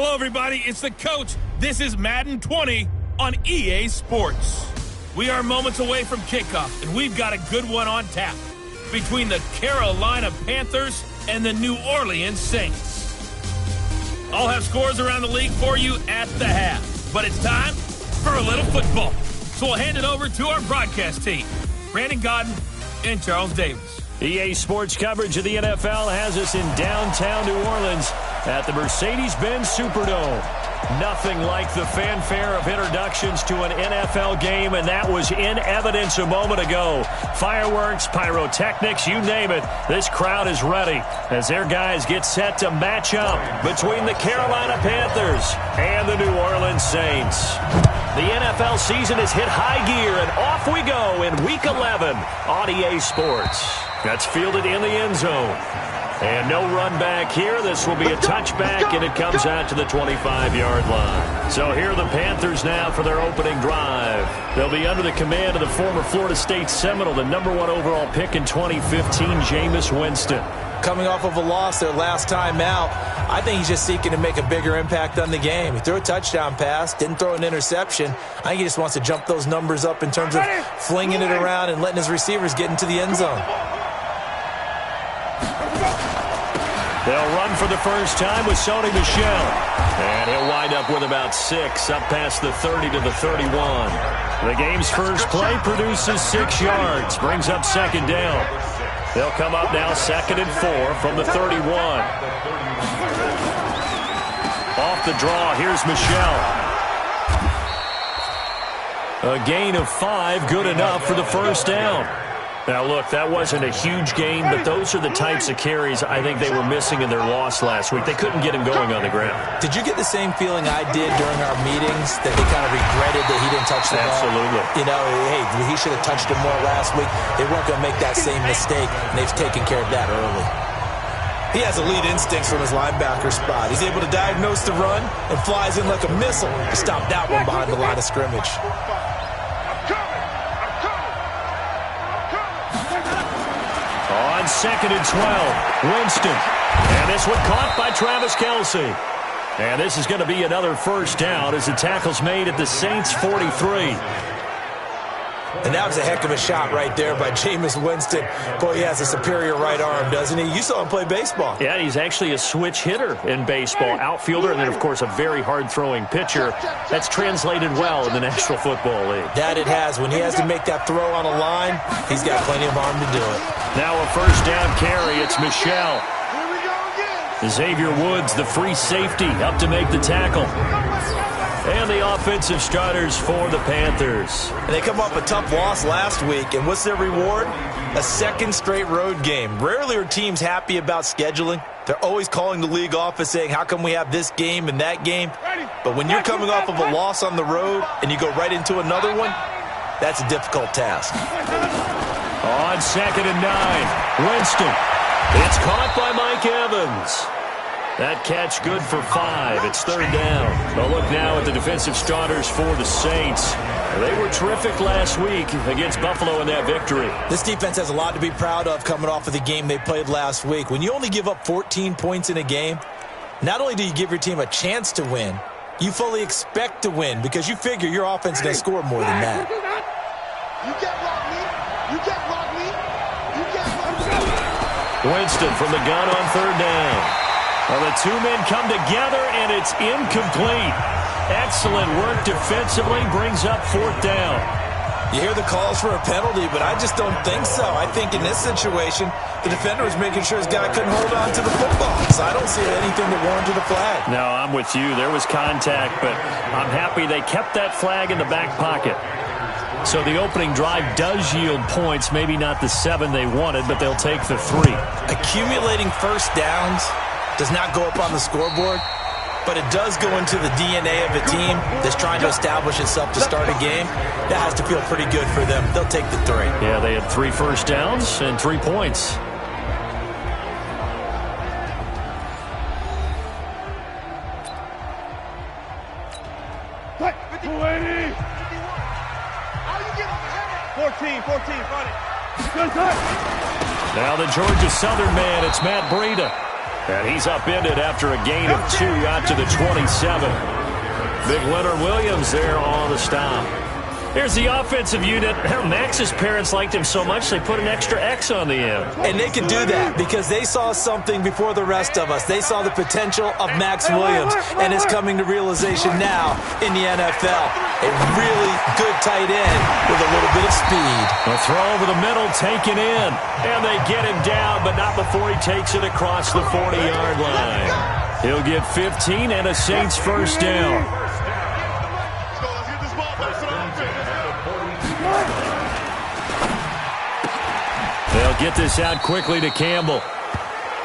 Hello, everybody. It's the coach. This is Madden 20 on EA Sports. We are moments away from kickoff, and we've got a good one on tap between the Carolina Panthers and the New Orleans Saints. I'll have scores around the league for you at the half, but it's time for a little football. So we'll hand it over to our broadcast team, Brandon Godden and Charles Davis. EA Sports coverage of the NFL has us in downtown New Orleans at the Mercedes-Benz Superdome. Nothing like the fanfare of introductions to an NFL game, and that was in evidence a moment ago. Fireworks, pyrotechnics, you name it. This crowd is ready as their guys get set to match up between the Carolina Panthers and the New Orleans Saints. The NFL season has hit high gear, and off we go in Week 11 on EA Sports. That's fielded in the end zone. And no run back here. This will be a touchback, and it comes out to the 25-yard line. So here are the Panthers now for their opening drive. They'll be under the command of the former Florida State Seminole, the #1 overall pick in 2015, Jameis Winston. Coming off of a loss their last time out, I think he's just seeking to make a bigger impact on the game. He threw a touchdown pass, didn't throw an interception. I think he just wants to jump those numbers up in terms of flinging it around and letting his receivers get into the end zone. They'll run for the first time with Sony Michel. And he'll wind up with about 6, up past the 30 to the 31. The game's first play produces 6 yards, brings up second down. They'll come up now 2nd and 4 from the 31. Off the draw, here's Michel. A gain of 5, good enough for the first down. Now, look, that wasn't a huge gain, but those are the types of carries I think they were missing in their loss last week. They couldn't get him going on the ground. Did you get the same feeling I did during our meetings, that they kind of regretted that he didn't touch the ball? Absolutely. You know, hey, he should have touched it more last week. They weren't going to make that same mistake, and they've taken care of that early. He has elite instincts from his linebacker spot. He's able to diagnose the run and flies in like a missile to stop that one behind the line of scrimmage. On 2nd and 12, Winston. And this one caught by Travis Kelce. And this is going to be another first down as the tackle's made at the Saints' 43. And that was a heck of a shot right there by Jameis Winston. Boy, he has a superior right arm, doesn't he? You saw him play baseball. Yeah, he's actually a switch hitter in baseball. Outfielder, and then, of course, a very hard-throwing pitcher. That's translated well in the National Football League. That it has. When he has to make that throw on a line, he's got plenty of arm to do it. Now a first down carry. It's Michel. Xavier Woods, the free safety, up to make the tackle. And the offensive starters for the Panthers. And they come off a tough loss last week, and what's their reward? A second straight road game. Rarely are teams happy about scheduling. They're always calling the league office saying, how come we have this game and that game? But when you're coming off of a loss on the road and you go right into another one, that's a difficult task. On 2nd and 9, Winston. It's caught by Mike Evans. That catch good for 5. It's 3rd down. A look now at the defensive starters for the Saints. They were terrific last week against Buffalo in that victory. This defense has a lot to be proud of coming off of the game they played last week. When you only give up 14 points in a game, not only do you give your team a chance to win, you fully expect to win because you figure your offense is going to score more than that. You can't block me. You can't block me. You can't block me. Winston from the gun on 3rd down. Well, the two men come together, and it's incomplete. Excellent work defensively, brings up 4th down. You hear the calls for a penalty, but I just don't think so. I think in this situation, the defender was making sure his guy couldn't hold on to the football. So I don't see anything that warranted a flag. No, I'm with you. There was contact, but I'm happy they kept that flag in the back pocket. So the opening drive does yield points, maybe not the 7 they wanted, but they'll take the 3. Accumulating first downs does not go up on the scoreboard, but it does go into the DNA of a team that's trying to establish itself to start a game. That has to feel pretty good for them. They'll take the 3. Yeah, they had 3 first downs and 3 points. What? 280. How you get on the header? 14, funny. Good touch. Now the Georgia Southern man, it's Matt Breida. And he's upended after a gain of 2 out to the 27. Big Leonard Williams there on the stop. Here's the offensive unit. Max's parents liked him so much they put an extra X on the end. And they could do that because they saw something before the rest of us. They saw the potential of Max Williams, and it's coming to realization now in the NFL. A really good tight end with a little bit of speed. A throw over the middle taken in, and they get him down, but not before he takes it across the 40-yard line. He'll get 15 and a Saints first down. They'll get this out quickly to Campbell.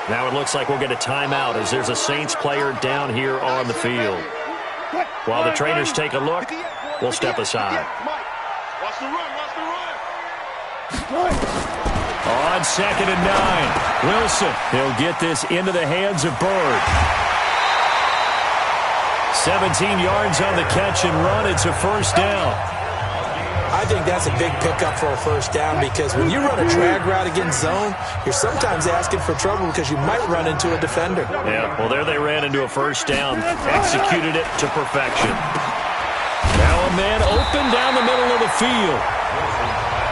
Now it looks like we'll get a timeout as there's a Saints player down here on the field. While the trainers take a look, we'll step aside. Watch the run. On 2nd and 9, Wilson. He'll get this into the hands of Bird. 17 yards on the catch and run. It's a first down. I think that's a big pickup for a first down because when you run a drag route against zone, you're sometimes asking for trouble because you might run into a defender. Yeah, well, there they ran into a first down. Executed it to perfection. Now a man open down the middle of the field.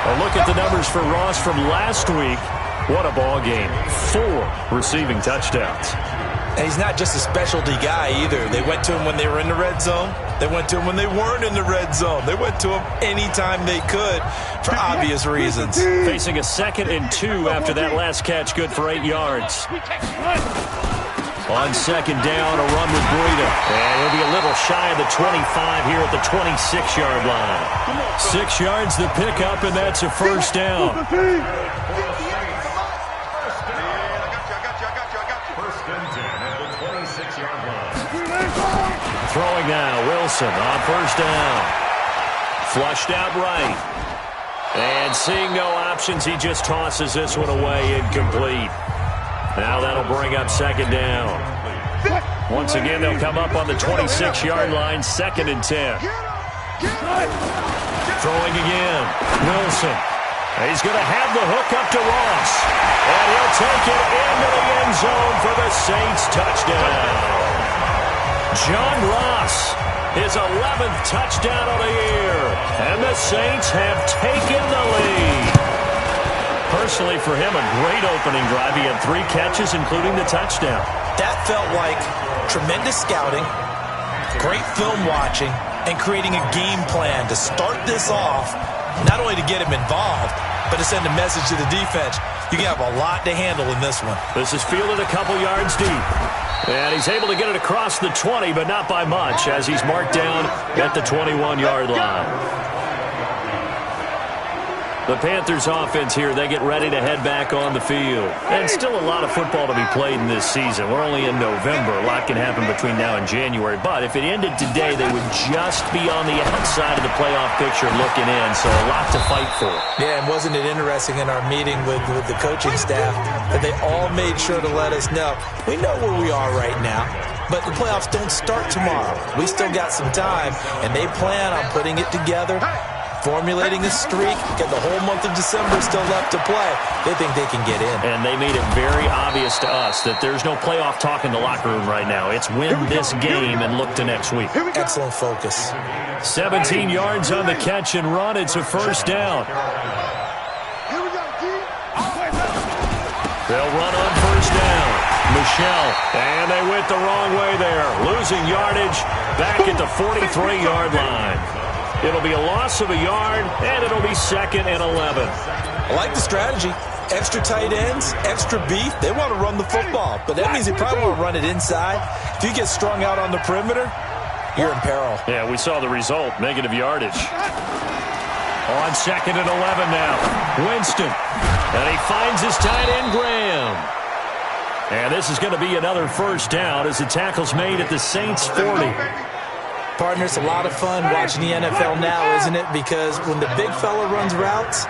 A look at the numbers for Ross from last week. What a ball game. 4 receiving touchdowns. And he's not just a specialty guy either. They went to him when they were in the red zone. They went to him when they weren't in the red zone. They went to him anytime they could for obvious reasons. Facing a 2nd and 2 after that last catch, good for 8 yards. On 2nd down, a run with Breida. And he'll be a little shy of the 25 here at the 26-yard line. 6 yards the pickup, and that's a first down. Throwing now, Wilson on first down. Flushed out right. And seeing no options, he just tosses this one away incomplete. Now that'll bring up 2nd down. Once again, they'll come up on the 26-yard line, 2nd and 10. Throwing again, Wilson. He's going to have the hook up to Ross. And he'll take it into the end zone for the Saints touchdown. John Ross, his 11th touchdown of the year. And the Saints have taken the lead. Personally, for him, a great opening drive. He had 3 catches, including the touchdown. That felt like tremendous scouting, great film watching, and creating a game plan to start this off, not only to get him involved, but to send a message to the defense. You have a lot to handle in this one. This is fielded a couple yards deep. And he's able to get it across the 20, but not by much, as he's marked down at the 21-yard line. The Panthers offense here, they get ready to head back on the field. And still a lot of football to be played in this season. We're only in November. A lot can happen between now and January. But if it ended today, they would just be on the outside of the playoff picture looking in. So a lot to fight for. Yeah, and wasn't it interesting in our meeting with the coaching staff that they all made sure to let us know, we know where we are right now, but the playoffs don't start tomorrow. We still got some time, and they plan on putting it together, formulating a streak, get the whole month of December still left to play. They think they can get in. And they made it very obvious to us that there's no playoff talk in the locker room right now. It's win this game and look to next week. Excellent focus. 17 yards on the catch and run. It's a first down. They'll run on first down. Michelle, and they went the wrong way there. Losing yardage back at the 43-yard line. It'll be a loss of a yard, and it'll be 2nd and 11. I like the strategy. Extra tight ends, extra beef. They want to run the football, but that means they probably want to run it inside. If you get strung out on the perimeter, you're in peril. Yeah, we saw the result, negative yardage. On 2nd and 11 now, Winston. And he finds his tight end, Graham. And this is going to be another first down as the tackle's made at the Saints 40. Partner, it's a lot of fun watching the NFL now, isn't it? Because when the big fella runs routes,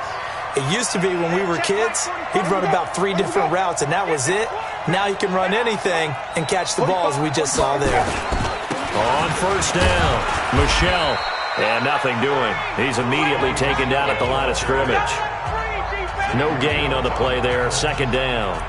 it used to be when we were kids, he'd run about 3 different routes, and that was it. Now he can run anything and catch the ball, as we just saw there. On first down, Michelle. And nothing doing. He's immediately taken down at the line of scrimmage. No gain on the play there. 2nd down.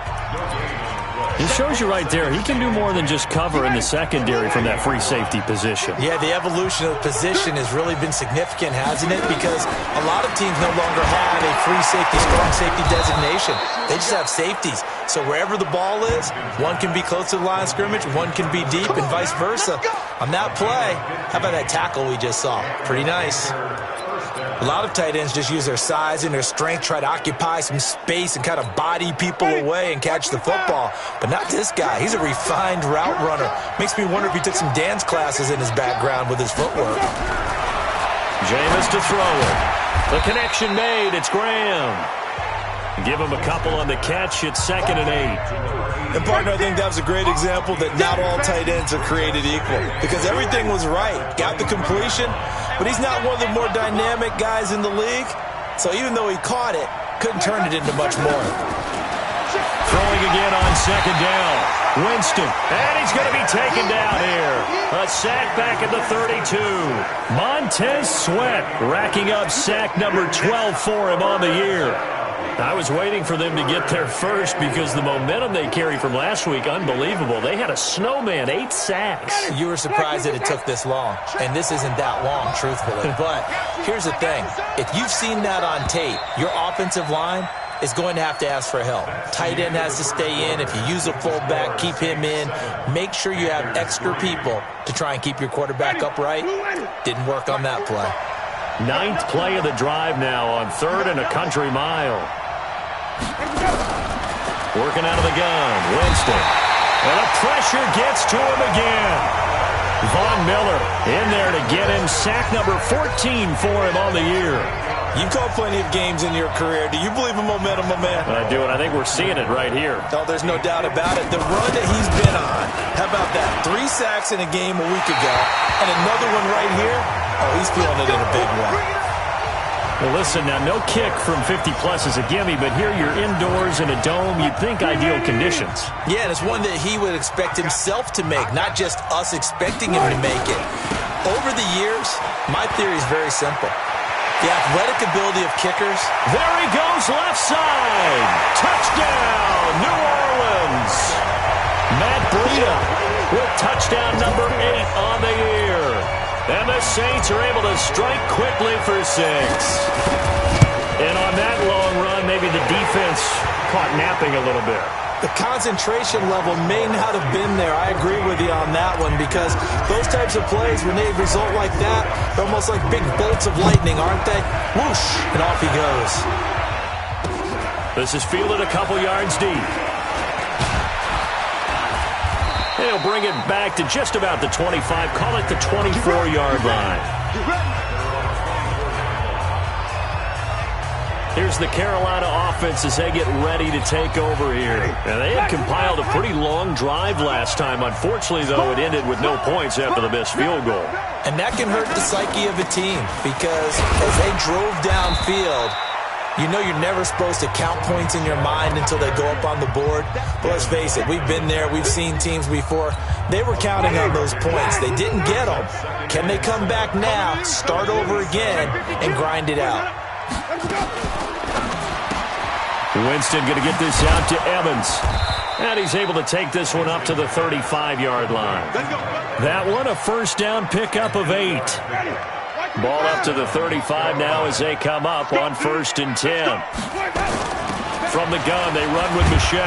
It shows you right there, he can do more than just cover in the secondary from that free safety position. Yeah, the evolution of the position has really been significant, hasn't it? Because a lot of teams no longer have a free safety, strong safety designation. They just have safeties. So wherever the ball is, one can be close to the line of scrimmage, one can be deep, and vice versa. On that play, how about that tackle we just saw? Pretty nice. A lot of tight ends just use their size and their strength, try to occupy some space and kind of body people away and catch the football. But not this guy. He's a refined route runner. Makes me wonder if he took some dance classes in his background with his footwork. Jameis to throw it. The connection made. It's Graham. Give him a couple on the catch. It's 2nd and 8. And, partner, I think that was a great example that not all tight ends are created equal because everything was right. Got the completion, but he's not one of the more dynamic guys in the league. So even though he caught it, couldn't turn it into much more. Throwing again on 2nd down. Winston, and he's going to be taken down here. A sack back at the 32. Montez Sweat racking up sack number 12 for him on the year. I was waiting for them to get there first because the momentum they carry from last week, unbelievable. They had a snowman, 8 sacks. You were surprised that it took this long, and this isn't that long, truthfully. But here's the thing. If you've seen that on tape, your offensive line is going to have to ask for help. Tight end has to stay in. If you use a fullback, keep him in. Make sure you have extra people to try and keep your quarterback upright. Didn't work on that play. 9th play of the drive now on 3rd and a country mile. Working out of the gun, Winston. And the pressure gets to him again. Von Miller in there to get him sack number 14 for him on the year. You've called plenty of games in your career. Do you believe in momentum, my man? I do, and I think we're seeing it right here. Oh, there's no doubt about it. The run that he's been on, how about that? 3 sacks in a game a week ago, and another one right here. Oh, he's feeling it in a big one. Well, listen, now, no kick from 50-plus is a gimme, but here you're indoors in a dome. You'd think ideal conditions. Yeah, and it's one that he would expect himself to make, not just us expecting him to make it. Over the years, my theory is very simple. The athletic ability of kickers. There he goes, left side. Touchdown, New Orleans. Matt Breida with touchdown number 8 on the year. And the Saints are able to strike quickly for 6. And on that long run, maybe the defense caught napping a little bit. The concentration level may not have been there. I agree with you on that one because those types of plays, when they result like that, they're almost like big bolts of lightning, aren't they? Whoosh, and off he goes. This is fielded a couple yards deep. He'll bring it back to just about the 25, call it the 24-yard line. Here's the Carolina offense as they get ready to take over here. And they had compiled a pretty long drive last time. Unfortunately, though, it ended with no points after the missed field goal. And that can hurt the psyche of a team because as they drove downfield, you know you're never supposed to count points in your mind until they go up on the board. But let's face it, we've been there. We've seen teams before. They were counting on those points. They didn't get them. Can they come back now, start over again, and grind it out? Winston going to get this out to Evans. And he's able to take this one up to the 35-yard line. That one, a first down pickup of 8. Ball up to the 35 now as they come up on 1st and 10. From the gun, they run with Michel.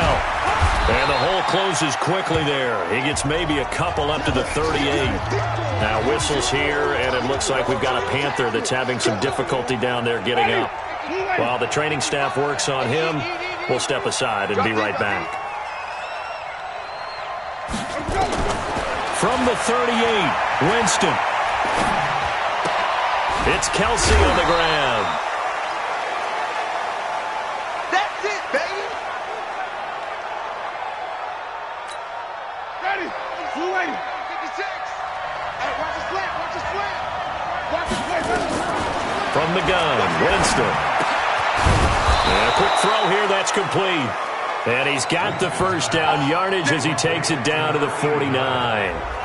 And the hole closes quickly there. He gets maybe a couple up to the 38. Now whistles here, and it looks like we've got a Panther that's having some difficulty down there getting up. While the training staff works on him, we'll step aside and be right back. From the 38, Winston. It's Kelsey on the ground. That's it, baby. Ready. Who ready? 56. Hey, watch the slant. Watch the slant. Watch the slant, brother. From the gun, Winston. And a quick throw here, that's complete. And he's got the first down yardage as he takes it down to the 49.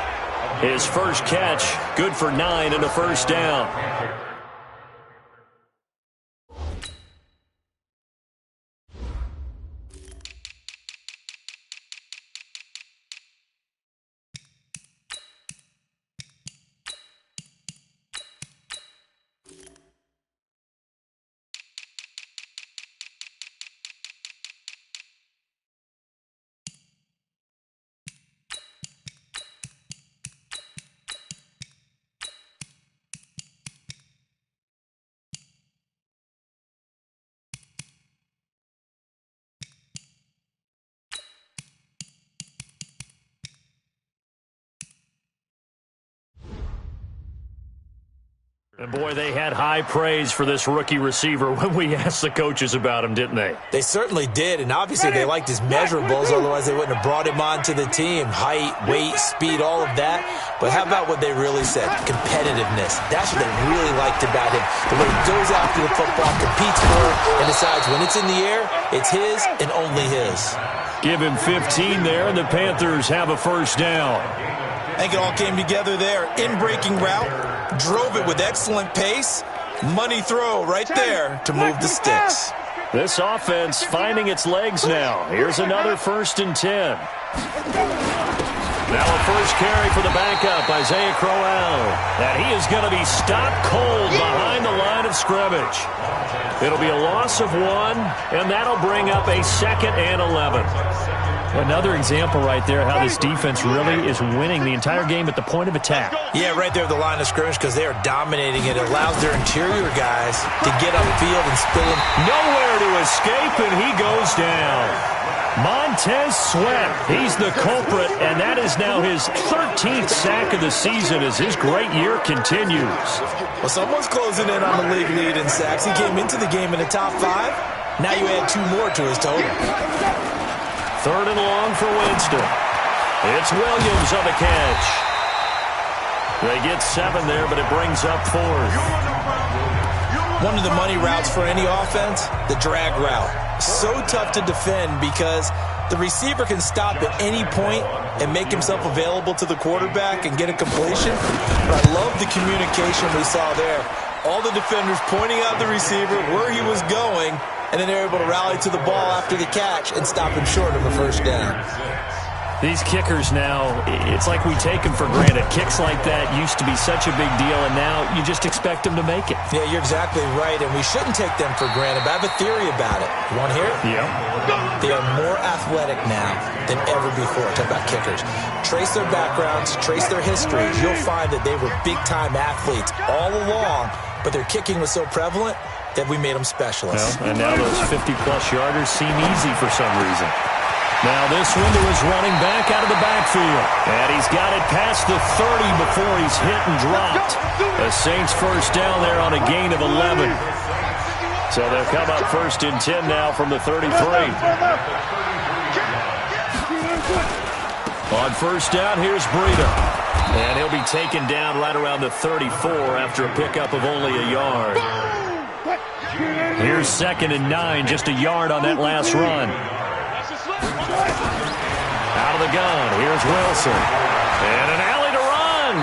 His first catch, good for 9 and a first down. And boy, they had high praise for this rookie receiver when we asked the coaches about him, didn't they? They certainly did, and obviously they liked his measurables, otherwise they wouldn't have brought him onto the team. Height, weight, speed, all of that. But how about what they really said? Competitiveness. That's what they really liked about him. The way he goes after the football, competes for it, and decides when it's in the air, it's his and only his. Give him 15 there, and the Panthers have a first down. I think it all came together there. In-breaking route, drove it with excellent pace. Money throw right there to move the sticks. This offense finding its legs now. Here's another 1st and 10. Now a first carry for the backup, Isaiah Crowell. And he is going to be stopped cold behind the line of scrimmage. It'll be a loss of 1, and that'll bring up a 2nd and 11. Another example right there how this defense really is winning the entire game at the point of attack. Yeah, right there at the line of scrimmage because they are dominating it. It allows their interior guys to get upfield and spill them. Nowhere to escape, and he goes down. Montez Sweat, he's the culprit, and that is now his 13th sack of the season as his great year continues. Well, someone's closing in on the league lead in sacks. He came into the game in the top 5. Now you add 2 more to his total. 3rd and long for Winston. It's Williams on the catch. They get 7 there, but it brings up 4th. One of the money routes for any offense, the drag route. So tough to defend because the receiver can stop at any point and make himself available to the quarterback and get a completion. But I love the communication we saw there. All the defenders pointing out the receiver, where he was going, and then they're able to rally to the ball after the catch and stop him short of a first down. These kickers now, it's like we take them for granted. Kicks like that used to be such a big deal, and now you just expect them to make it. Yeah, you're exactly right, and we shouldn't take them for granted, but I have a theory about it. You want to hear it? Yeah. They are more athletic now than ever before. Talk about kickers. Trace their backgrounds, trace their histories. You'll find that they were big-time athletes all along, but their kicking was so prevalent that we made them specialists. Well, and now those 50-plus yarders seem easy for some reason. Now this window is running back out of the backfield. And he's got it past the 30 before he's hit and dropped. The Saints first down there on a gain of 11. So they'll come up 1st and 10 now from the 33. On first down, here's Breida. And he'll be taken down right around the 34 after a pickup of only a yard. Here's 2nd and 9, just a yard on that last run. Out of the gun, here's Wilson. And an alley to run.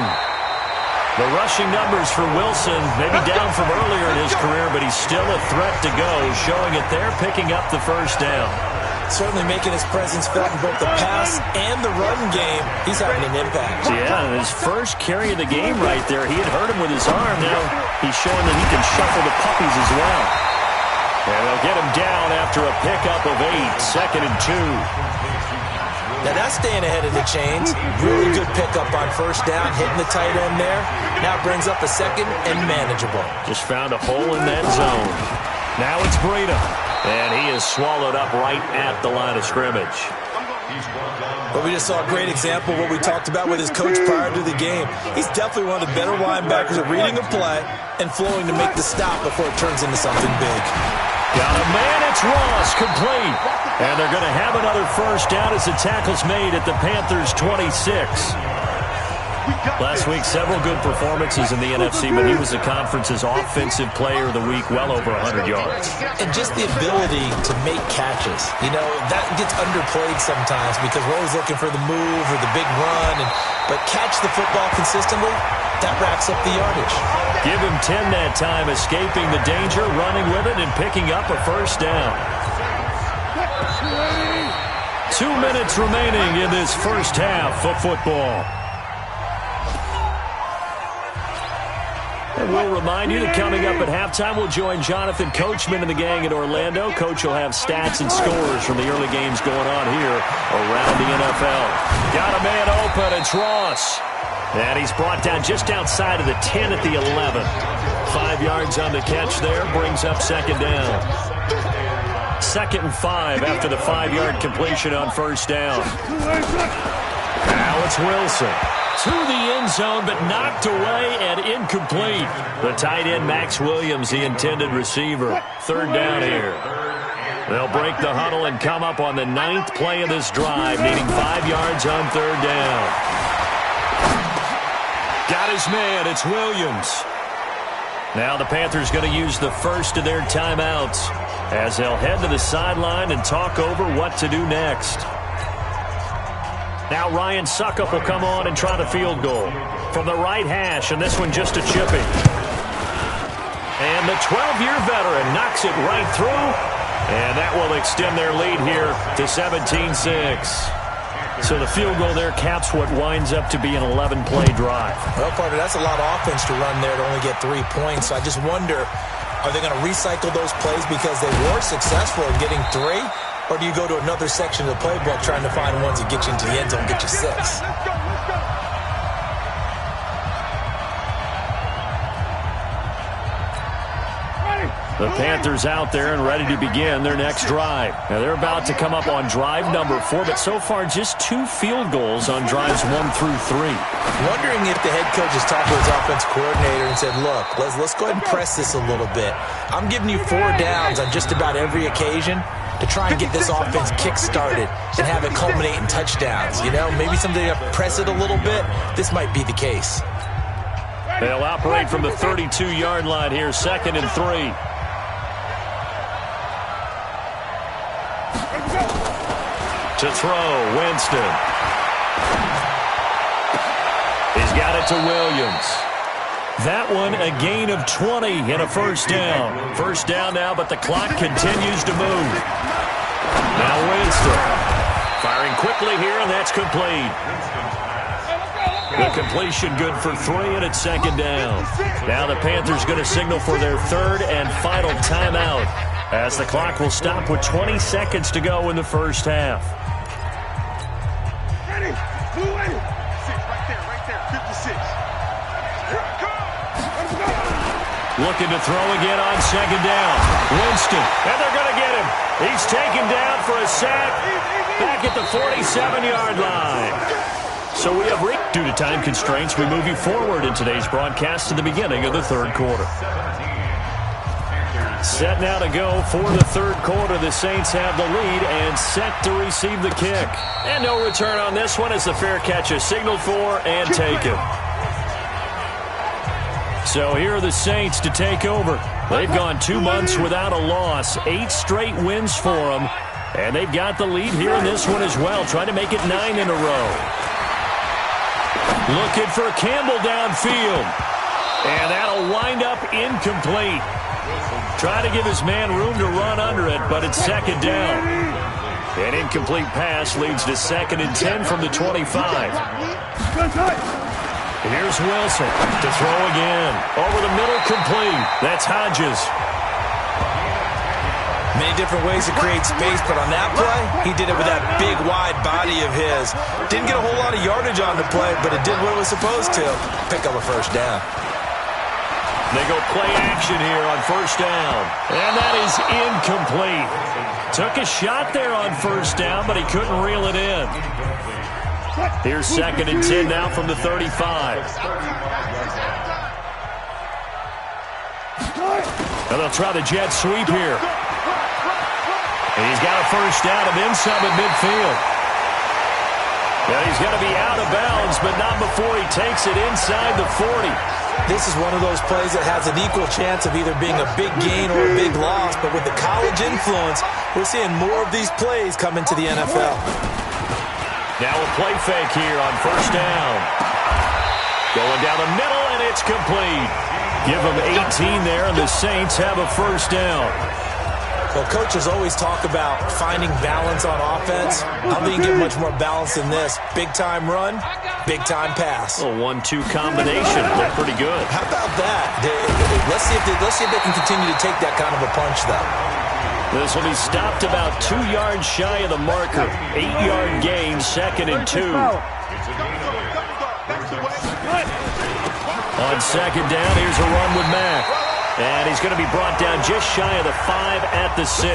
The rushing numbers for Wilson, maybe down from earlier in his career, but he's still a threat to go, showing it there, picking up the first down. Certainly making his presence felt in both the pass and the run game. He's having an impact. Yeah, his first carry of the game right there, he had hurt him with his arm. Now he's showing that he can shuffle the puppies as well. And they'll get him down after a pickup of 8, 2nd and 2. Now that's staying ahead of the chains. Really good pickup on first down, hitting the tight end there. Now brings up a 2nd and manageable. Just found a hole in that zone. Now it's Breida. And he is swallowed up right at the line of scrimmage. But we just saw a great example of what we talked about with his coach prior to the game. He's definitely one of the better linebackers at reading a play and flowing to make the stop before it turns into something big. Got a man, it's Ross, complete. And they're going to have another first down as the tackle's made at the Panthers' 26. Last week, several good performances in the NFC, but he was the conference's offensive player of the week, well over 100 yards. And just the ability to make catches. You know, that gets underplayed sometimes because we're always looking for the move or the big run. But catch the football consistently, that racks up the yardage. Give him 10 that time, escaping the danger, running with it, and picking up a first down. 2 minutes remaining in this first half of football. And we'll remind you that coming up at halftime, we'll join Jonathan Coachman and the gang in Orlando. Coach will have stats and scores from the early games going on here around the NFL. Got a man open, it's Ross. And he's brought down just outside of the 10 at the 11. 5 yards on the catch there, brings up 2nd down. 2nd and 5 after the 5-yard completion on first down. Now it's Wilson. To the end zone, but knocked away and incomplete. The tight end, Max Williams, the intended receiver. Third down here. They'll break the huddle and come up on the 9th play of this drive, needing 5 yards on third down. Got his man. It's Williams. Now the Panthers going to use the first of their timeouts as they'll head to the sideline and talk over what to do next. Now Ryan Suckup will come on and try the field goal from the right hash, and this one just a chipping. And the 12-year veteran knocks it right through, and that will extend their lead here to 17-6. So the field goal there caps what winds up to be an 11-play drive. Well, partner, that's a lot of offense to run there to only get 3 points. So I just wonder, are they going to recycle those plays because they weren't successful in getting 3? Or do you go to another section of the playbook trying to find ones that get you into the end zone and get you 6? The Panthers out there and ready to begin their next drive. Now they're about to come up on drive number 4, but so far just 2 field goals on drives 1 through 3. Wondering if the head coach has talked to his offense coordinator and said, look, let's go ahead and press this a little bit. I'm giving you 4 downs on just about every occasion to try and get this offense kick-started and have it culminate in touchdowns. You know, maybe someday to press it a little bit. This might be the case. They'll operate from the 32-yard line here, 2nd and 3. To throw, Winston. He's got it to Williams. That one a gain of 20 and a first down. First down now, but the clock continues to move. Now Winston firing quickly here, and that's complete. The completion good for 3, and it's 2nd down. Now the Panthers going to signal for their 3rd and final timeout as the clock will stop with 20 seconds to go in the first half. Looking to throw again on 2nd down. Winston, and they're going to get him. He's taken down for a sack back at the 47-yard line. So we have reached, due to time constraints, we move you forward in today's broadcast to the beginning of the 3rd quarter. Set now to go for the 3rd quarter. The Saints have the lead and set to receive the kick. And no return on this one as the fair catch is signaled for and taken. So here are the Saints to take over. They've gone 2 months without a loss, 8 straight wins for them, and they've got the lead here in this one as well, trying to make it 9 in a row. Looking for Campbell downfield, and that'll wind up incomplete. Trying to give his man room to run under it, but it's 2nd down. An incomplete pass leads to 2nd and 10 from the 25. Here's Wilson to throw again. Over the middle, complete. That's Hodges. Many different ways to create space, but on that play, he did it with that big, wide body of his. Didn't get a whole lot of yardage on the play, but it did what it was supposed to. Pick up a first down. They go play action here on first down. And that is incomplete. Took a shot there on first down, but he couldn't reel it in. Here's 2nd and 10 now from the 35. And they'll try the jet sweep here. And he's got a first down of inside at midfield. Yeah, he's got to be out of bounds, but not before he takes it inside the 40. This is one of those plays that has an equal chance of either being a big gain or a big loss, but with the college influence, we're seeing more of these plays come into the NFL. Now a play fake here on first down. Going down the middle, and it's complete. Give them 18 there, and the Saints have a first down. Well, coaches always talk about finding balance on offense. I don't think you get much more balance than this. Big-time run, big-time pass. A 1-2 combination. Looked pretty good. How about that? Let's see if they can continue to take that kind of a punch, though. This will be stopped about 2 yards shy of the marker. 8-yard gain, 2nd and 2. On 2nd down, here's a run with Mack. And he's going to be brought down just shy of the 5 at the 6.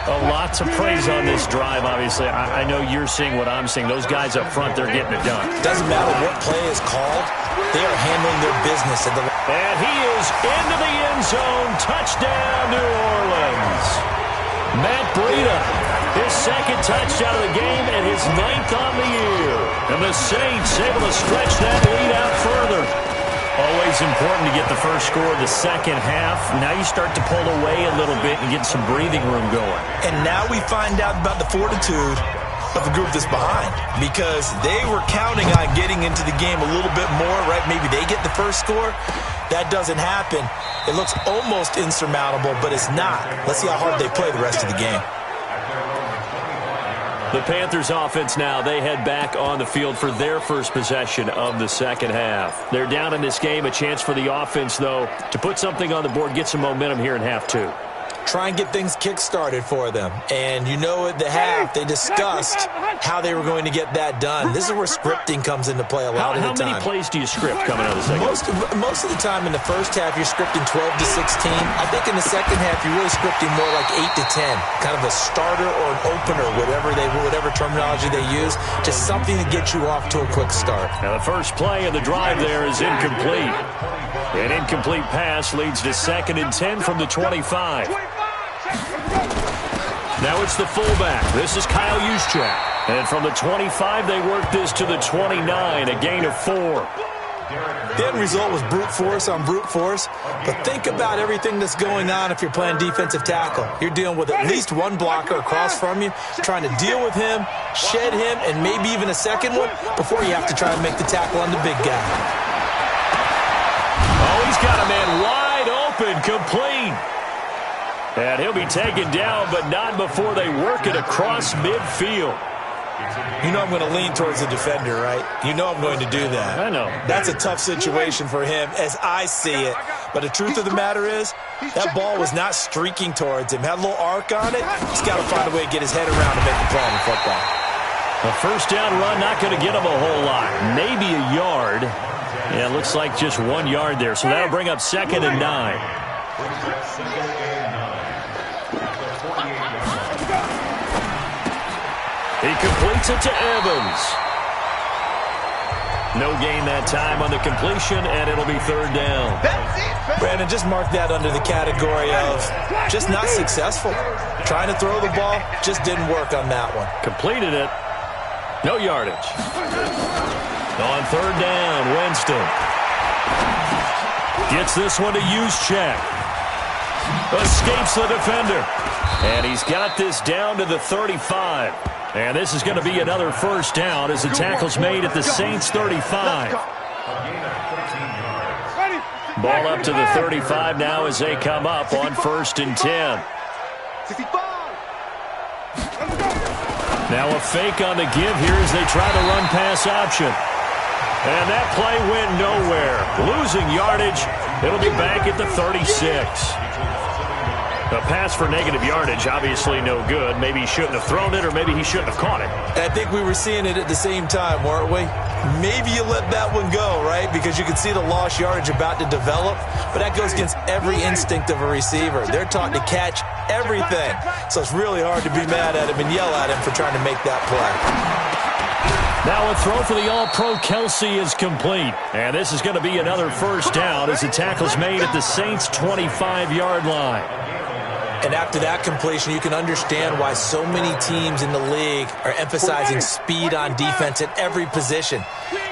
A lot lots of praise on this drive, obviously. I know you're seeing what I'm seeing. Those guys up front, they're getting it done. Doesn't matter what play is called. They are handling their business. And he is into the end zone. Touchdown, New Orleans. Matt Breida, his second touchdown of the game and his 9th on the year. And the Saints able to stretch that lead out further. Always important to get the first score of the second half. Now you start to pull away a little bit and get some breathing room going. And now we find out about the fortitude of the group that's behind, because they were counting on getting into the game a little bit more, right? Maybe they get the first score. That doesn't happen. It looks almost insurmountable, but it's not. Let's see how hard they play the rest of the game. The Panthers offense now, they head back on the field for their first possession of the second half. They're down in this game. A chance for the offense, though, to put something on the board, get some momentum here in half two. Try and get things kick-started for them. And you know at the half, they discussed how they were going to get that done. This is where scripting comes into play a lot of the time. How many plays do you script coming out of the second half? Most of the time in the first half, you're scripting 12 to 16. I think in the second half, you're really scripting more like 8 to 10. Kind of a starter or an opener, whatever terminology they use. Just something to get you off to a quick start. Now the first play of the drive there is incomplete. An incomplete pass leads to 2nd and 10 from the 25. Now it's the fullback. This is Kyle Juszczyk. And from the 25, they work this to the 29, a gain of 4. The end result was brute force on brute force. But think about everything that's going on if you're playing defensive tackle. You're dealing with at least one blocker across from you, trying to deal with him, shed him, and maybe even a second one before you have to try and make the tackle on the big guy. Oh, he's got a man wide open, complete. And he'll be taken down, but not before they work it across midfield. You know I'm going to lean towards the defender, right? You know I'm going to do that. I know. That's a tough situation for him as I see it. But the truth of the matter is, that ball was not streaking towards him. Had a little arc on it. He's got to find a way to get his head around to make a play on the football. A first down run, not going to get him a whole lot. Maybe a yard. Yeah, it looks like just 1 yard there. So that'll bring up 2nd and 9. He completes it to Evans. No gain that time on the completion, and it'll be 3rd down. Brandon, just mark that under the category of just not successful. Trying to throw the ball, just didn't work on that one. Completed it. No yardage. On 3rd down, Winston. Gets this one to Juszczyk. Escapes the defender. And he's got this down to the 35. And this is going to be another first down as the tackle's made at the Saints' 35. Ball up to the 35 now as they come up on 1st and 10. Now a fake on the give here as they try to run pass option. And that play went nowhere. Losing yardage. It'll be back at the 36. A pass for negative yardage, obviously no good. Maybe he shouldn't have thrown it, or maybe he shouldn't have caught it. I think we were seeing it at the same time, weren't we? Maybe you let that one go, right? Because you can see the lost yardage about to develop. But that goes against every instinct of a receiver. They're taught to catch everything. So it's really hard to be mad at him and yell at him for trying to make that play. Now a throw for the All-Pro Kelsey is complete. And this is going to be another first down as the tackle's made at the Saints' 25-yard line. And after that completion, you can understand why so many teams in the league are emphasizing speed on defense at every position.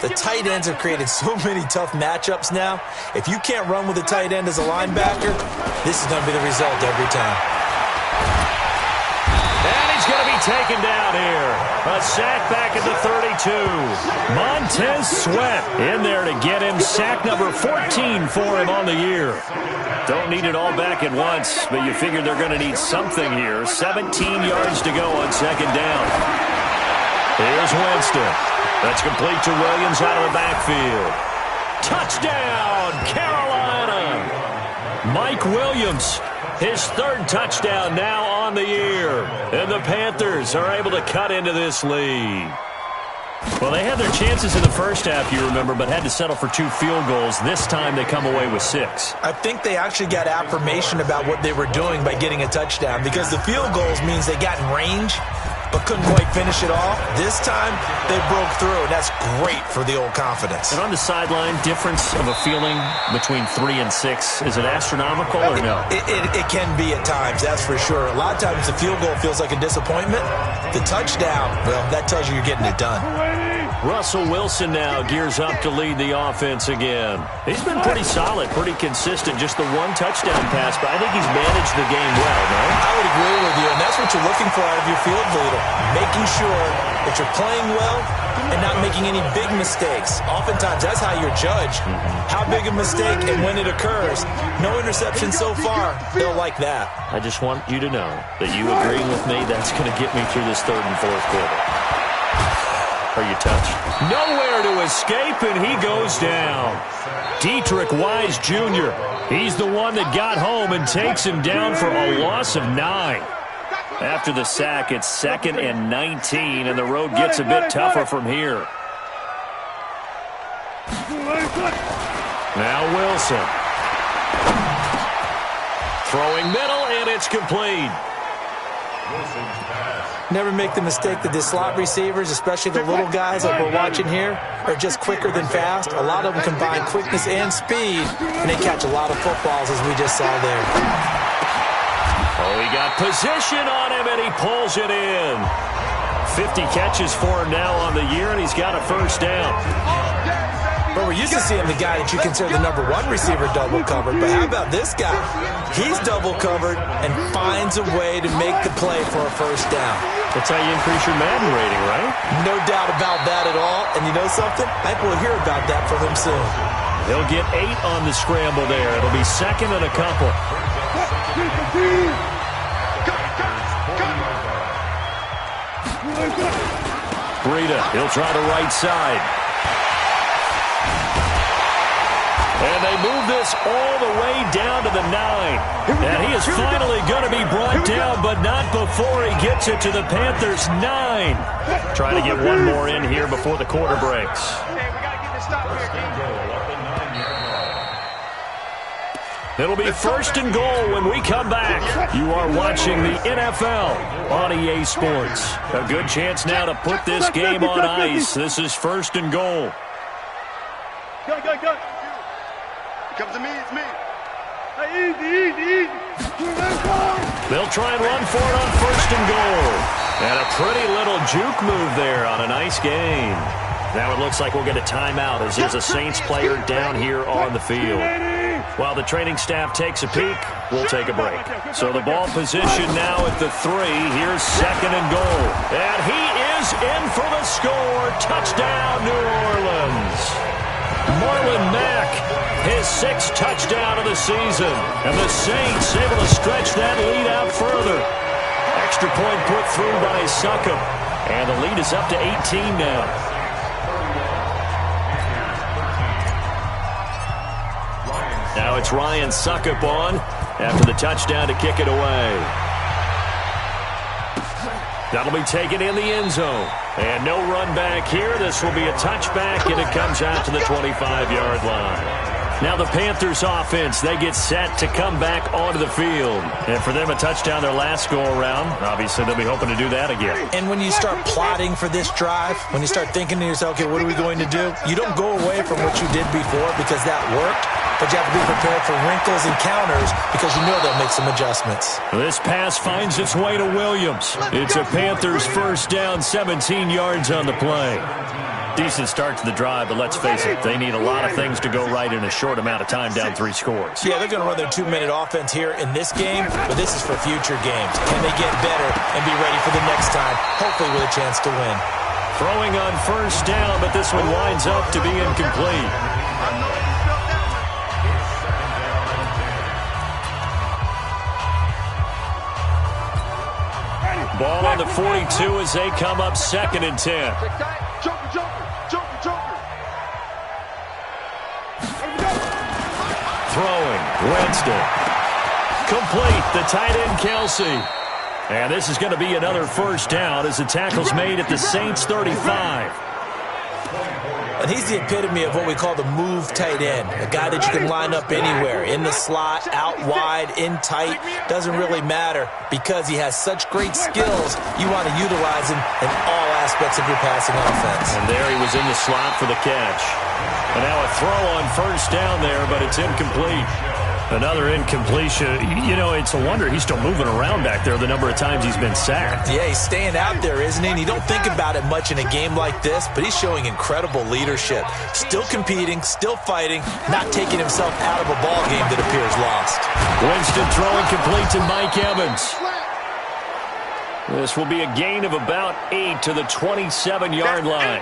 The tight ends have created so many tough matchups now. If you can't run with a tight end as a linebacker, this is going to be the result every time. And he's going to be taken down here. A sack back at the 32. Montez Sweat in there to get him. Sack number 14 for him on the year. Don't need it all back at once, but you figure they're going to need something here. 17 yards to go on 2nd down. Here's Winston. That's complete to Williams out of the backfield. Touchdown, Carolina! Mike Williams, his 3rd touchdown now on the year. And the Panthers are able to cut into this lead. Well, they had their chances in the first half, you remember, but had to settle for 2 field goals. This time they come away with 6. I think they actually got affirmation about what they were doing by getting a touchdown, because the field goals means they got in range but couldn't quite finish it off. This time, they broke through, and that's great for the old confidence. And on the sideline, difference of a feeling between 3 and 6, is it astronomical or no? It can be at times, that's for sure. A lot of times the field goal feels like a disappointment. The touchdown, well, that tells you you're getting it done. Russell Wilson now gears up to lead the offense again. He's been pretty solid, pretty consistent, just the 1 touchdown pass, but I think he's managed the game well, no? I would agree with you, and that's what you're looking for out of your field leader, making sure that you're playing well and not making any big mistakes. Oftentimes, that's how you're judged. How big a mistake and when it occurs. No interception so far. They'll like that. I just want you to know that you agreeing with me, that's going to get me through this 3rd and 4th quarter. Are you touched? Nowhere to escape, and he goes down. Dietrich Wise Jr., he's the one that got home and takes him down for a loss of 9. After the sack, it's 2nd and 19, and the road gets a bit tougher from here. Now Wilson. Throwing middle, and it's complete. Never make the mistake that the slot receivers, especially the little guys like we're watching here, are just quicker than fast. A lot of them combine quickness and speed, and they catch a lot of footballs, as we just saw there. Oh, he got position on him, and he pulls it in. 50 catches for him now on the year, and he's got a 1st down. But we're used to seeing the guy that you consider the number 1 receiver double covered. But how about this guy? He's double covered and finds a way to make the play for a 1st down. That's how you increase your Madden rating, right? No doubt about that at all. And you know something? I think we'll hear about that from him soon. He'll get 8 on the scramble there. It'll be 2nd and a couple. Breida, he'll try the right side. And they move this all the way down to the 9. And he is finally going to be brought down, but not before he gets it to the Panthers' 9. Trying to get one more in here before the quarter breaks. It'll be 1st and goal when we come back. You are watching the NFL on EA Sports. A good chance now to put this game on ice. This is 1st and goal. Go. Come to me, it's me. Hey, easy. They'll try and run for it on 1st and goal. And a pretty little juke move there on a nice game. Now it looks like we'll get a timeout as there's a Saints player down here on the field. While the training staff takes a peek, we'll take a break. So the ball position now at the 3. Here's 2nd and goal. And he is in for the score. Touchdown, New Orleans. Marlon Mack, his 6th touchdown of the season. And the Saints able to stretch that lead out further. Extra point put through by Succop. And the lead is up to 18 now. Now it's Ryan Succop on after the touchdown to kick it away. That'll be taken in the end zone. And no run back here. This will be a touchback, and it comes out to the 25-yard line. Now the Panthers offense, they get set to come back onto the field. And for them, a touchdown their last go-around. Obviously, they'll be hoping to do that again. And when you start plotting for this drive, when you start thinking to yourself, okay, what are we going to do? You don't go away from what you did before because that worked. But you have to be prepared for wrinkles and counters because you know they'll make some adjustments. This pass finds its way to Williams. It's a Panthers 1st down, 17 yards on the play. Decent start to the drive, but let's face it, they need a lot of things to go right in a short amount of time down 3 scores. Yeah, they're going to run their 2-minute offense here in this game, but this is for future games. Can they get better and be ready for the next time, hopefully with a chance to win? Throwing on 1st down, but this one winds up to be incomplete. Ball on the 42 as they come up 2nd and 10. Throwing, Winston. Complete, the tight end, Kelsey. And this is going to be another 1st down as the tackle's made at the Saints 35. And he's the epitome of what we call the move tight end, a guy that you can line up anywhere, in the slot, out wide, in tight, doesn't really matter because he has such great skills. You want to utilize him in all aspects of your passing offense. And there he was in the slot for the catch. And now a throw on first down there, but it's incomplete. Another incompletion. You know, it's a wonder he's still moving around back there the number of times he's been sacked. Yeah, he's staying out there, isn't he? And you don't think about it much in a game like this, but he's showing incredible leadership. Still competing, still fighting, not taking himself out of a ball game that appears lost. Winston throwing complete to Mike Evans. This will be a gain of about 8 to the 27-yard line.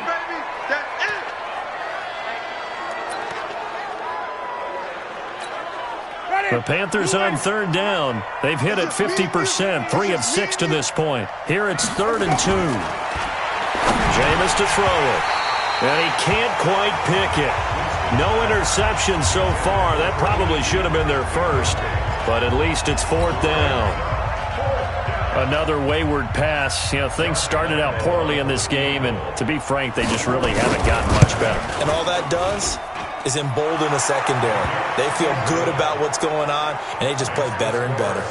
The Panthers on third down. They've hit it 50%, 3 of 6 to this point. Here it's 3rd and 2. Jameis to throw it. And he can't quite pick it. No interception so far. That probably should have been their first, but at least it's 4th down. Another wayward pass. You know, things started out poorly in this game, and to be frank, they just really haven't gotten much better. And all that does is embolden the secondary. They feel good about what's going on, and they just play better and better.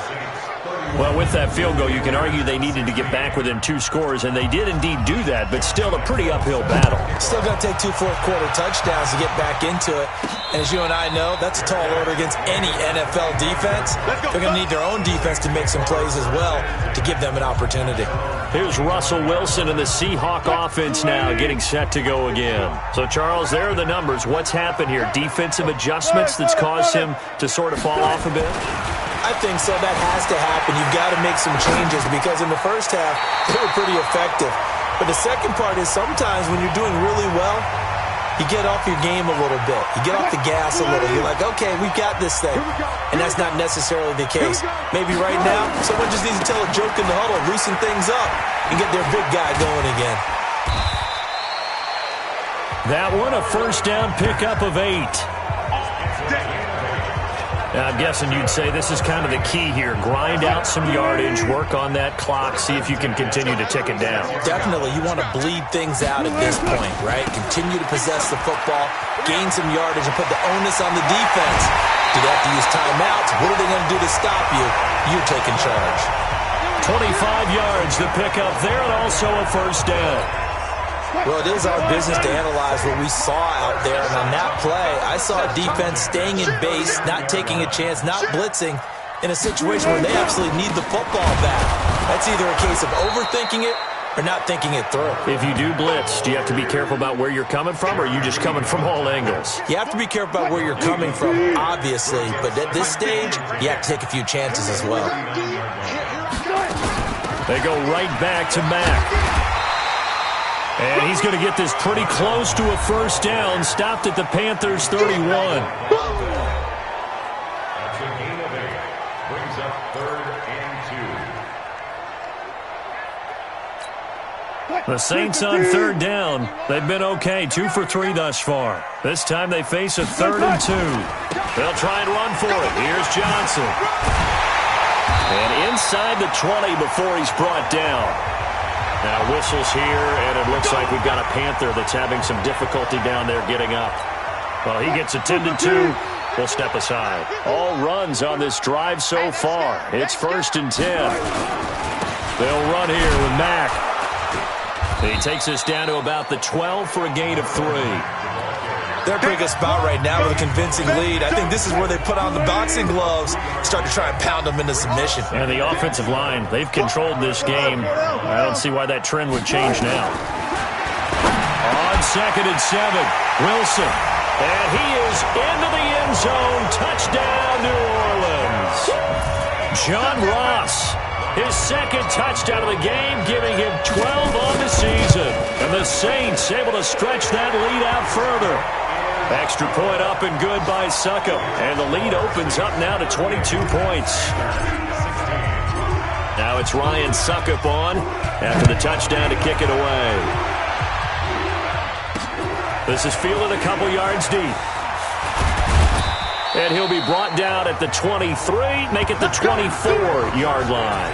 Well, with that field goal, you can argue they needed to get back within 2 scores, and they did indeed do that, but still a pretty uphill battle. Still going to take 2 fourth-quarter touchdowns to get back into it. And as you and I know, that's a tall order against any NFL defense. They're going to need their own defense to make some plays as well to give them an opportunity. Here's Russell Wilson and the Seahawk offense now getting set to go again. So, Charles, there are the numbers. What's happened here? Defensive adjustments that's caused him to sort of fall off a bit? I think so. That has to happen. You've got to make some changes because in the first half, they were pretty effective. But the second part is sometimes when you're doing really well, you get off your game a little bit. You get off the gas a little. You're like, okay, we've got this thing. And that's not necessarily the case. Maybe right now, someone just needs to tell a joke in the huddle, loosen things up, and get their big guy going again. That one, a first down pickup of 8. Now, I'm guessing you'd say this is kind of the key here. Grind out some yardage, work on that clock, see if you can continue to tick it down. Definitely. You want to bleed things out at this point, right? Continue to possess the football, gain some yardage, and put the onus on the defense. Do they have to use timeouts? What are they going to do to stop you? You're taking charge. 25 yards, the pickup there, and also a first down. Well, it is our business to analyze what we saw out there. And on that play, I saw a defense staying in base, not taking a chance, not blitzing in a situation where they absolutely need the football back. That's either a case of overthinking it or not thinking it through. If you do blitz, do you have to be careful about where you're coming from, or are you just coming from all angles? You have to be careful about where you're coming from, obviously. But at this stage, you have to take a few chances as well. They go right back to Mack. And he's going to get this pretty close to a first down. Stopped at the Panthers' 31. That's a gain of 8. Brings up 3rd and 2. The Saints on third down. They've been okay. 2 for 3 thus far. This time they face a 3rd and 2. They'll try and run for it. Here's Johnson. And inside the 20 before he's brought down. Now whistles here, and it looks like we've got a Panther that's having some difficulty down there getting up. Well, he gets a 10-2. We'll step aside. All runs on this drive so far. It's 1st and 10. They'll run here with Mack. He takes us down to about the 12 for a gain of 3. They're a pretty good spot right now with a convincing lead. I think this is where they put on the boxing gloves, start to try and pound them into submission. And the offensive line, they've controlled this game. I don't see why that trend would change now. On 2nd and 7, Wilson. And he is into the end zone. Touchdown, New Orleans. John Ross, his 2nd touchdown of the game, giving him 12 on the season. And the Saints able to stretch that lead out further. Extra point up and good by Succop. And the lead opens up now to 22 points. Now it's Ryan Succop on after the touchdown to kick it away. This is fielded a couple yards deep. And he'll be brought down at the 23, make it the 24-yard line.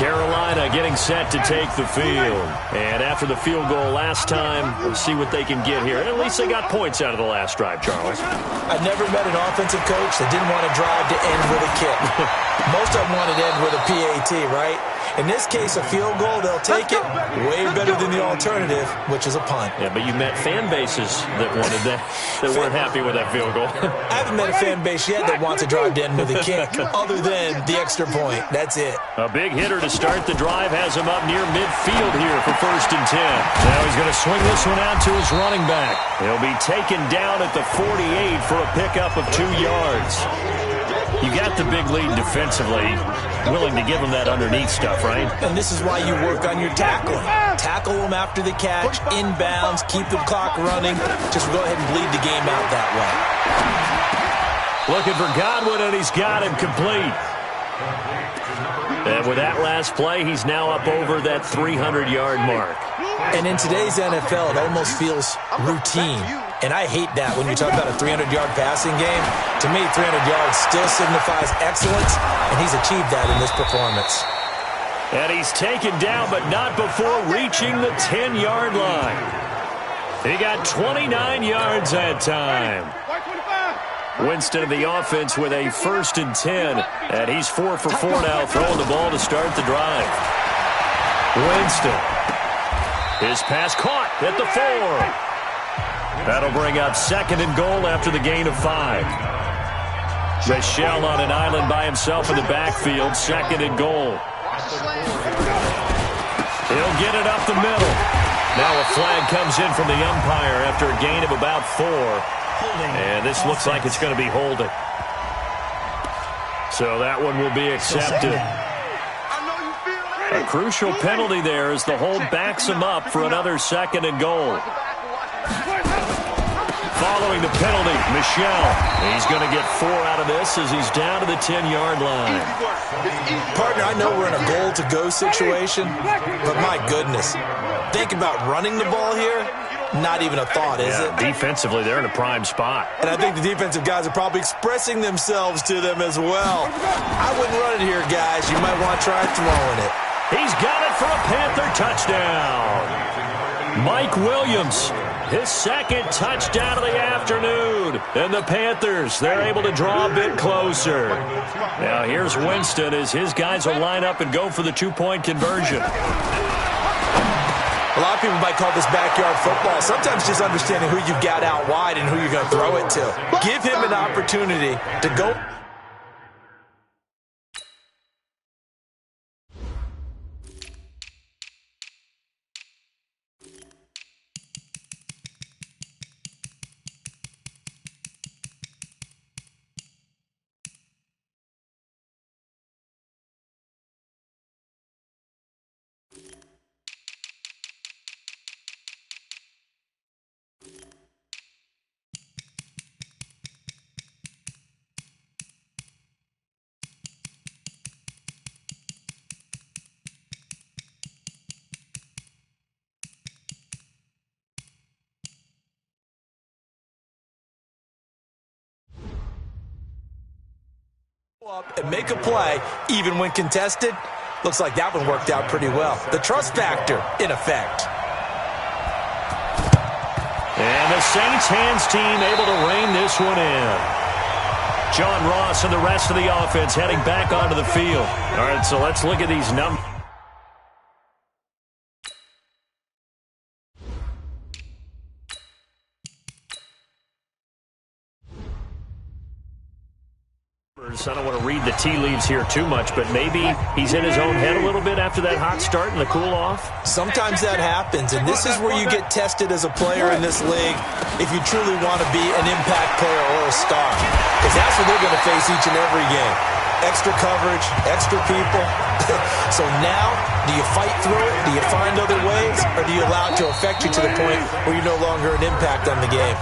Carolina getting set to take the field. And after the field goal last time, we'll see what they can get here. And at least they got points out of the last drive, Charles. I've never met an offensive coach that didn't want to drive to end with a kick. Most of them wanted to end with a PAT, right? In this case, a field goal, they'll take it. Way better than the alternative, which is a punt. Yeah, but you met fan bases that wanted that weren't happy with that field goal. I haven't met a fan base yet that wants to drive to end with a kick, other than the extra point. That's it. A big hitter to start the drive has him up near midfield here for 1st and 10. Now he's going to swing this one out to his running back. He'll be taken down at the 48 for a pickup of 2 yards. You got the big lead defensively, willing to give them that underneath stuff, right? And this is why you work on your tackling. Tackle them after the catch, inbounds, keep the clock running. Just go ahead and bleed the game out that way. Looking for Godwin, and he's got him complete. And with that last play, he's now up over that 300-yard mark. And in today's NFL, it almost feels routine. And I hate that when you talk about a 300-yard passing game. To me, 300 yards still signifies excellence, and he's achieved that in this performance. And he's taken down, but not before reaching the 10-yard line. He got 29 yards that time. Winston of the offense with a 1st and 10. And he's 4 for 4 now, throwing the ball to start the drive. Winston. His pass caught at the 4. That'll bring up 2nd and goal after the gain of 5. Michel on an island by himself in the backfield, 2nd and goal. He'll get it up the middle. Now a flag comes in from the umpire after a gain of about 4. And this looks like it's going to be holding. So that one will be accepted. A crucial penalty there as the hold backs him up for another 2nd and goal. Following the penalty, Michel. He's going to get 4 out of this as he's down to the 10-yard line. Partner, I know we're in a goal-to-go situation, but my goodness. Think about running the ball here. Not even a thought, is it? Defensively, they're in a prime spot. And I think the defensive guys are probably expressing themselves to them as well. I wouldn't run it here, guys. You might want to try throwing it. He's got it for a Panther touchdown. Mike Williams, his 2nd touchdown of the afternoon. And the Panthers, they're able to draw a bit closer. Now here's Winston as his guys will line up and go for the 2-point conversion. A lot of people might call this backyard football. Sometimes just understanding who you've got out wide and who you're going to throw it to. Give him an opportunity to go. Up and make a play, even when contested. Looks like that one worked out pretty well. The trust factor, in effect. And the Saints hands team able to rein this one in. John Ross and the rest of the offense heading back onto the field. All right, so let's look at these numbers. I don't want to read the tea leaves here too much, but maybe he's in his own head a little bit after that hot start and the cool-off. Sometimes that happens, and this is where you get tested as a player in this league if you truly want to be an impact player or a star, because that's what they're going to face each and every game. Extra coverage, extra people. So now, do you fight through it? Do you find other ways? Or do you allow it to affect you to the point where you're no longer an impact on the game?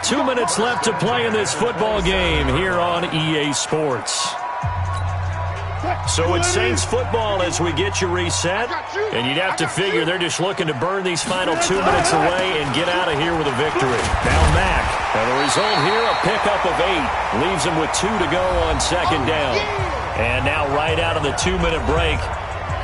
2 minutes left to play in this football game here on EA Sports. So it's Saints football as we get you reset. And you'd have to figure they're just looking to burn these final 2 minutes away and get out of here with a victory. Now Mack. And the result here, a pickup of 8. Leaves him with 2 to go on 2nd down. And now right out of the 2-minute break,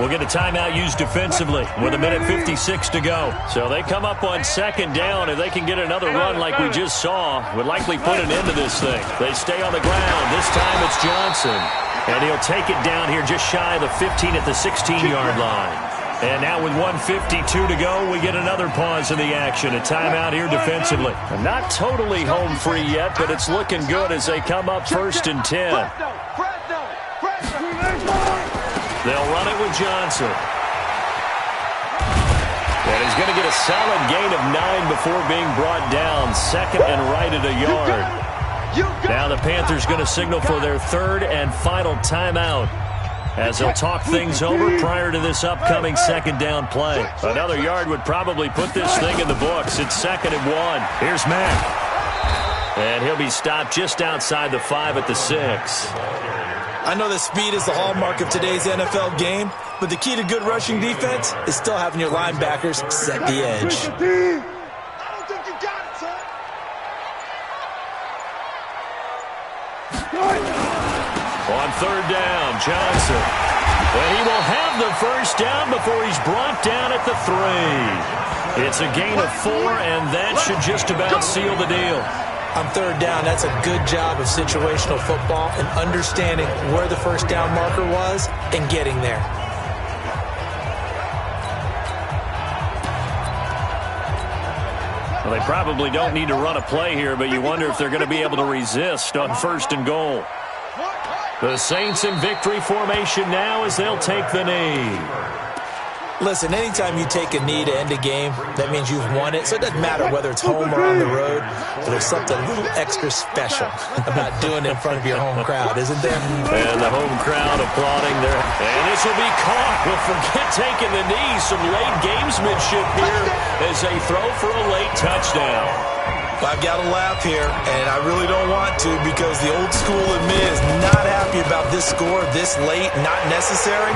We'll get a timeout used defensively with 1:56 to go. So they come up on second down. If they can get another run like we just saw, would likely put an end to this thing. They stay on the ground. This time it's Johnson. And he'll take it down here just shy of the 15 at the 16-yard line. And now with 1:52 to go, we get another pause in the action. A timeout here defensively. Not totally home free yet, but it's looking good as they come up 1st and 10. They'll run it with Johnson. And he's going to get a solid gain of 9 before being brought down. 2nd and right at a yard. Now the Panthers going to signal for their 3rd and final timeout as they'll talk things over prior to this upcoming 2nd down play. Another yard would probably put this thing in the books. It's 2nd and 1. Here's Mack. And he'll be stopped just outside the 5 at the 6. I know that speed is the hallmark of today's NFL game, but the key to good rushing defense is still having your linebackers set the edge. I don't think you got it, son. On 3rd down, Johnson. And he will have the 1st down before he's brought down at the 3. It's a gain of 4, and that should just about seal the deal. On 3rd down, that's a good job of situational football and understanding where the 1st down marker was and getting there. Well, they probably don't need to run a play here, but you wonder if they're going to be able to resist on 1st and goal. The Saints in victory formation now as they'll take the knee. Listen, anytime you take a knee to end a game, that means you've won it. So it doesn't matter whether it's home or on the road. But there's something a little extra special about doing it in front of your home crowd, isn't there? And the home crowd applauding there. And this will be caught. Well, forget taking the knee. Some late gamesmanship here as they throw for a late touchdown. I've got to laugh here, and I really don't want to because the old school in me is not happy about this score this late, not necessary.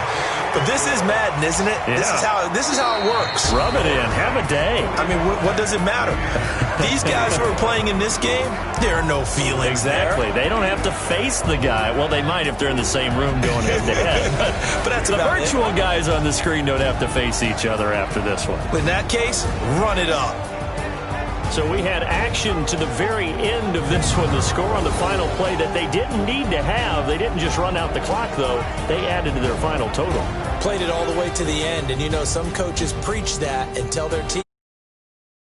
But this is Madden, isn't it? Yeah. This is how it works. Rub it in. Have a day. I mean, what does it matter? These guys who are playing in this game, there are no feelings Exactly. there. They don't have to face the guy. Well, they might if they're in the same room going head-to-head. But that's the about virtual guys on the screen don't have to face each other after this one. In that case, run it up. So we had action to the very end of this one. The score on the final play that they didn't need to have. They didn't just run out the clock, though. They added to their final total. Played it all the way to the end, and you know some coaches preach that and tell their team